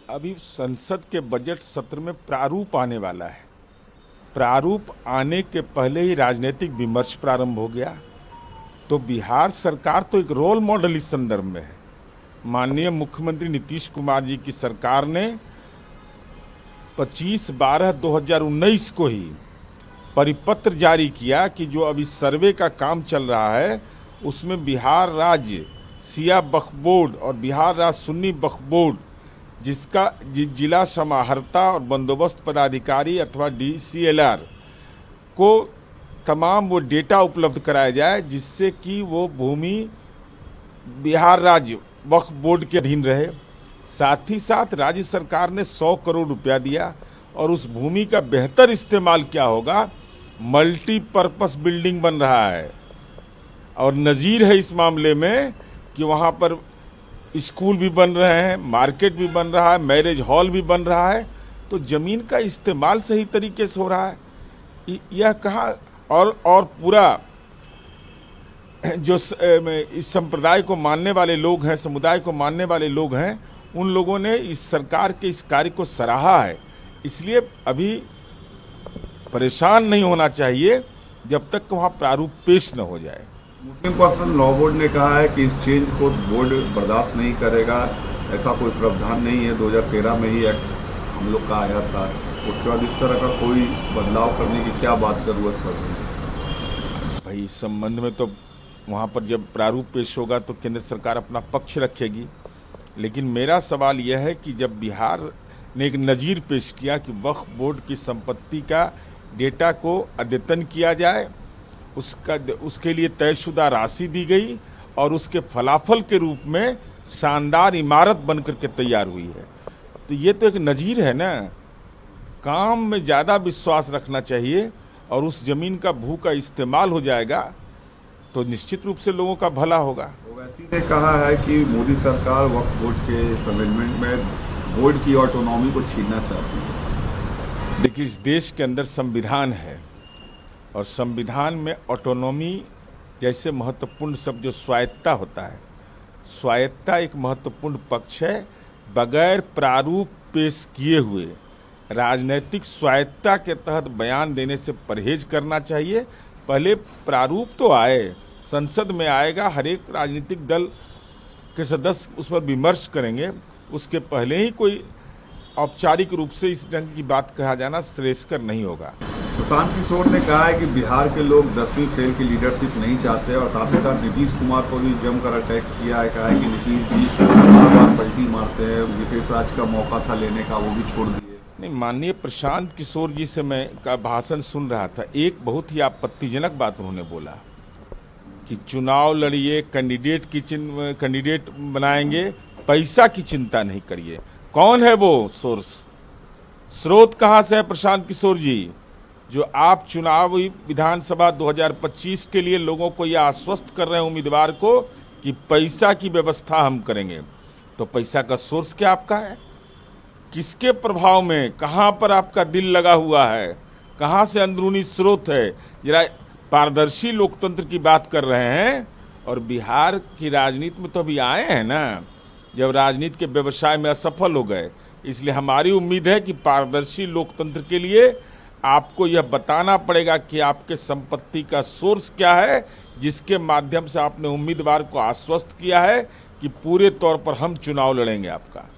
अभी संसद के बजट सत्र में प्रारूप आने वाला है। प्रारूप आने के पहले ही राजनीतिक विमर्श प्रारंभ हो गया। तो बिहार सरकार तो एक रोल मॉडल इस संदर्भ में है। माननीय मुख्यमंत्री नीतीश कुमार जी की सरकार ने 25/12/2019 को ही परिपत्र जारी किया कि जो अभी सर्वे का काम चल रहा है उसमें बिहार राज्य शिया वक्फ बोर्ड और बिहार राज्य सुन्नी वक्फ बोर्ड जिसका जिला समाहर्ता और बंदोबस्त पदाधिकारी अथवा DCLR को तमाम वो डेटा उपलब्ध कराया जाए जिससे कि वो भूमि बिहार राज्य वक्फ बोर्ड के अधीन रहे। साथ ही साथ राज्य सरकार ने 100 करोड़ रुपया दिया और उस भूमि का बेहतर इस्तेमाल क्या होगा, मल्टीपर्पस बिल्डिंग बन रहा है और नज़ीर है इस मामले में कि वहाँ पर स्कूल भी बन रहे हैं, मार्केट भी बन रहा है, मैरिज हॉल भी बन रहा है। तो ज़मीन का इस्तेमाल सही तरीके से हो रहा है। यह कहाँ और पूरा जो इस संप्रदाय को मानने वाले लोग हैं, समुदाय को मानने वाले लोग हैं, उन लोगों ने इस सरकार के इस कार्य को सराहा है। इसलिए अभी परेशान नहीं होना चाहिए जब तक वहाँ प्रारूप पेश न हो जाए। मुस्लिम पर्सनल लॉ बोर्ड ने कहा है कि इस चेंज को बोर्ड बर्दाश्त नहीं करेगा। ऐसा कोई प्रावधान नहीं है। 2013 में ही एक्ट हम लोग का आया था, उसके बाद इस तरह का कोई बदलाव करने की क्या बात जरूरत पड़ रही है? भाई इस संबंध में तो वहाँ पर जब प्रारूप पेश होगा तो केंद्र सरकार अपना पक्ष रखेगी। लेकिन मेरा सवाल यह है कि जब बिहार ने एक नज़ीर पेश किया कि वक्फ बोर्ड की संपत्ति का डेटा को अद्यतन किया जाए, उसके लिए तयशुदा राशि दी गई और उसके फलाफल के रूप में शानदार इमारत बनकर के तैयार हुई है, तो ये तो एक नज़ीर है ना। काम में ज़्यादा विश्वास रखना चाहिए और उस ज़मीन का भू का इस्तेमाल हो जाएगा तो निश्चित रूप से लोगों का भला होगा। ओवैसी ने कहा है कि मोदी सरकार वक्फ बोर्ड के अमेंडमेंट में बोर्ड की ऑटोनॉमी को छीनना चाहती है। देखिए, इस देश के अंदर संविधान है और संविधान में ऑटोनॉमी जैसे महत्वपूर्ण शब्द जो स्वायत्ता होता है, स्वायत्ता एक महत्वपूर्ण पक्ष है। बगैर प्रारूप पेश किए हुए राजनीतिक स्वायत्ता के तहत बयान देने से परहेज करना चाहिए। पहले प्रारूप तो आए, संसद में आएगा, हर एक राजनीतिक दल के सदस्य उस पर विमर्श करेंगे, उसके पहले ही कोई औपचारिक रूप से इस ढंग की बात कहा जाना श्रेयस्कर नहीं होगा। प्रशांत किशोर ने कहा है कि बिहार के लोग 10वीं फेल की लीडरशिप नहीं चाहते और साथ ही साथ नीतीश कुमार को भी जमकर अटैक किया है। कहा है कि नीतीश जी बार बार पलटी मारते हैं, विशेष राज का मौका था लेने का, वो भी छोड़ दिए। नहीं, माननीय प्रशांत किशोर जी से मैं का भाषण सुन रहा था, एक बहुत ही आपत्तिजनक बात उन्होंने बोला कि चुनाव लड़िए, कैंडिडेट बनाएंगे, पैसा की चिंता नहीं करिए। कौन है वो सोर्स, स्रोत कहाँ से है प्रशांत किशोर जी, जो आप चुनावी विधानसभा 2025 के लिए लोगों को यह आश्वस्त कर रहे हैं उम्मीदवार को कि पैसा की व्यवस्था हम करेंगे? तो पैसा का सोर्स क्या आपका है? किसके प्रभाव में, कहाँ पर आपका दिल लगा हुआ है, कहाँ से अंदरूनी स्रोत है? जरा पारदर्शी लोकतंत्र की बात कर रहे हैं और बिहार की राजनीति में तो अभी आए हैं ना, जब राजनीति के व्यवसाय में असफल हो गए। इसलिए हमारी उम्मीद है कि पारदर्शी लोकतंत्र के लिए आपको यह बताना पड़ेगा कि आपके संपत्ति का सोर्स क्या है, जिसके माध्यम से आपने उम्मीदवार को आश्वस्त किया है कि पूरे तौर पर हम चुनाव लड़ेंगे आपका।